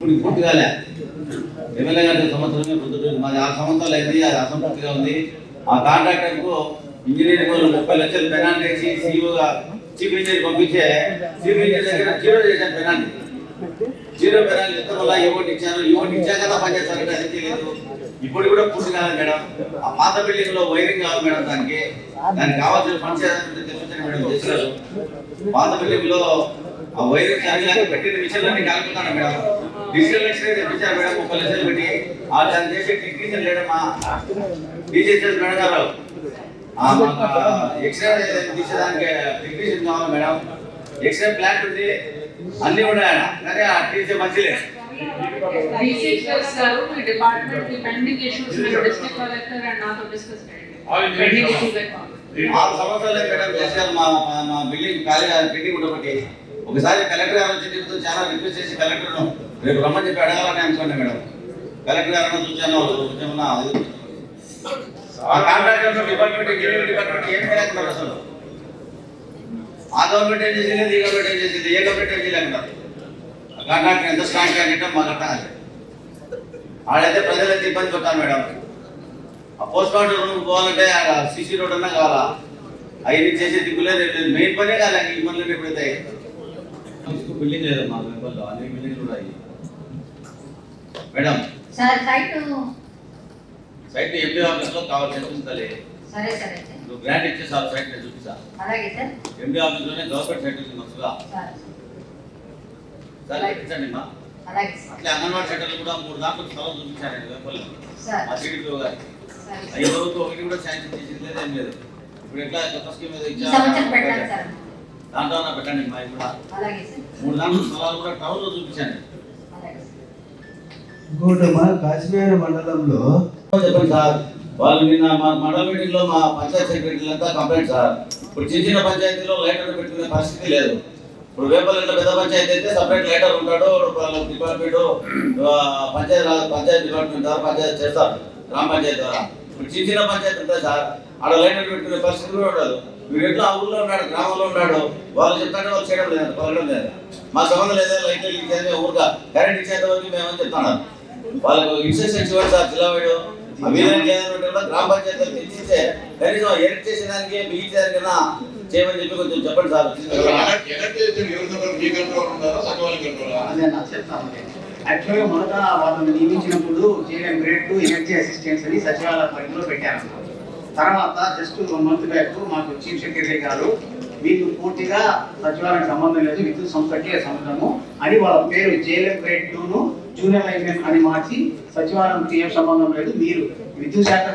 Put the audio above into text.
ఇప్పుడు పూర్తిగాలే ఎమ్మెల్యే గారి సంవత్సరమే పొద్దుటూరు మాది 6 సంవత్సరాలు అయింది, అది అసంపూర్తిగా ఉంది. ఆ కాంట్రాక్టర్కు ఇంజనీరింగ్ వాళ్ళు 30 లక్షలు పెనాల్టీ వేసి సీఈఓగా చీఫ్ ఇంజనీర్ పంపించే చీఫ్ ఇంజనీర్ దగ్గర జీరో చేశాను పెనాల్టీ. జీరో పెనాల్టీ ఇస్తాం వల్ల ఏవోటి ఇచ్చాను, ఏవోటి ఇచ్చాక కదా పనిచేస్తారంటే అది తెలియదు. ఇప్పుడు కూడా పూర్తి కాదు మేడం. ఆ పాత బిల్డింగ్ లో వైరింగ్ కావాలి మేడం, దానికి కావాల్సిన ఫండ్స్ తెప్పించండి మేడం చేశారు. పాత బిల్డింగ్ లో ఆ వైరింగ్ ఛార్జీలకు పెట్టిన విషయాలన్నీ కాలుపుతాను మేడం. డిజిటల్ ఎక్స్రే తెప్పించారు మేడం 30 లక్షలు పెట్టి. ఆ దాన్ని చేసే టెక్నీషియన్ లేడమ్మా డీజీఎస్ మేడం గారు. ఎక్స్రే తీసేదానికి టెక్నీషియన్ కావాలి మేడం. ఎక్స్రే ప్లాంట్ ఉంది, అన్ని ఉన్నాయి కానీ ఆ టీచే మంచి లేదు. Department pending issues district collector and నాతో డిస్కస్ చేయండి. 6 సంవత్సరాలు మేడం చేశారు. మా బిల్డింగ్ ఖాళీగా పెండింగ్ ఉండబట్టి ఒకసారి కలెక్టర్ గారు వచ్చి చెప్తూ చాలా రిక్వెస్ట్ చేసి కలెక్టర్ను రేపు రమ్మని చెప్పి అడగాలని అనుకోండి మేడం. కలెక్టర్ గారు చూసాను ఆ కాంట్రాక్టర్ డిపార్ట్మెంట్ ఇంజనీరింగ్ డిపార్ట్మెంట్ ఏం చేయలేకున్నారు అసలు. ఆ గవర్నమెంట్ ఏం చేసింది, ఈ గవర్నమెంట్ ఏం చేసింది, ఏ గవర్నమెంట్ ఏం చేయలేకున్నారు. కాంట్రాక్టర్ ఎంత స్ట్రాంగ్ అంటే మాకు అర్థం కాదు. ఆడైతే ప్రజలైతే ఇబ్బంది పడతారు మేడం. ఆ పోస్ట్ మార్టం రూమ్ పోవాలంటే సీసీ రోడ్ అన్నా కావాలా, అవి చేసే దిక్కులే మెయిన్ పనే కాదు. ఈ పనులు ఎప్పుడైతే బిల్డింగ్ లేదు మా వెంబల్లో, అన్ని బిల్డింగ్లు ఉన్నాయి మేడం. సైట్ ఎంపీ ఆఫీస్ లో కావాల్సిన చూపించాలి. సరే సరే నువ్వు గ్రాంట్ ఇచ్చేసారు సైట్ నేను చూపిస్తా. అలాగే సార్. ఎంపీ ఆఫీస్ లోనే గవర్నమెంట్ సైట్ ఉంది మస్తుగా. సరే ఇచ్చండి మా. అలాగే అట్లా అంగన్వాడీ సెంటర్లు కూడా 3 దాకా స్థలం చూపించాను నేను వెంబల్లో. ఆ టీడీపీ గారికి అయ్యే ప్రభుత్వం ఒకటి కూడా శాంక్షన్ చేసింది లేదు, ఏం లేదు. ఇప్పుడు ఎట్లా కొత్త స్కీమ్ ఏదో ఇచ్చారు దాంట్లో పెట్టండి మా కూడా. 3 దాంట్లో స్థలాలు కూడా టౌన్ లో చూపించండి. ఇంకోటి మా కాశ్మీర్ మండలంలో చెప్పండి సార్. వాళ్ళు నిన్న మా మండల మీటింగ్ లో మా పంచాయత్ సెక్రటరీలంతా కంప్లైంట్ సార్. ఇప్పుడు చిన్న పంచాయతీలో లైటర్ పెట్టుకునే పరిస్థితి లేదు. ఇప్పుడు వేపల్లిలో పెద్ద పంచాయతీ అయితే సపరేట్ లైటర్ ఉంటాడు, డిపార్ట్మెంట్ పంచాయత్ డిపార్ట్మెంట్ ద్వారా పంచాయతీ చేస్తారు గ్రామ పంచాయతీ ద్వారా. ఇప్పుడు చిన్న పంచాయతీ ఉంటాయి సార్, ఆడ లైటర్ పెట్టుకునే పరిస్థితి కూడా ఉండదు. మీరు ఎట్లా ఆ ఊళ్ళో ఉన్నాడు, గ్రామంలో ఉన్నాడు, వాళ్ళు చెప్తాంటే వాళ్ళు చేయడం లేదు, పలకడం లేదు. మా సంబంధం లేదా లైట్లు ఇచ్చేది ఊరుగా కరెంట్ ఇచ్చేంత వరకు మేమని చెప్తున్నాం. వాళ్ళకు ఇన్స్ట్రక్షన్స్ ఇవ్వండి సార్. జిల్లా వైడు గ్రామ పంచాయతీలు తెచ్చిస్తే కనీసం ఎడిట్ చేసేదానికి బిగించేదానికైనా చేయమని చెప్పి కొంచెం చెప్పండి సార్. యాక్చువల్గా మొదట వాళ్ళని నియమించినప్పుడు జేఎం గ్రేడ్ 2 ఎనర్జీ అసిస్టెంట్స్ అని సచివాలయ పరిధిలో పెట్టారు. తర్వాత జస్ట్ 1 మంత్ బ్యాక్ మాకు చీఫ్ సెక్రటరీ గారు మీకు పూర్తిగా సచివాలయం సంబంధం లేదు, విద్యుత్ సంస్థకే సంబంధము అని వాళ్ళ పేరు జేఎం గ్రేడ్ 2ను జూనియర్ లైన్మెన్ అని మార్చి సచివాలయం ఏం సంబంధం లేదు, మీరు విద్యుత్ శాఖ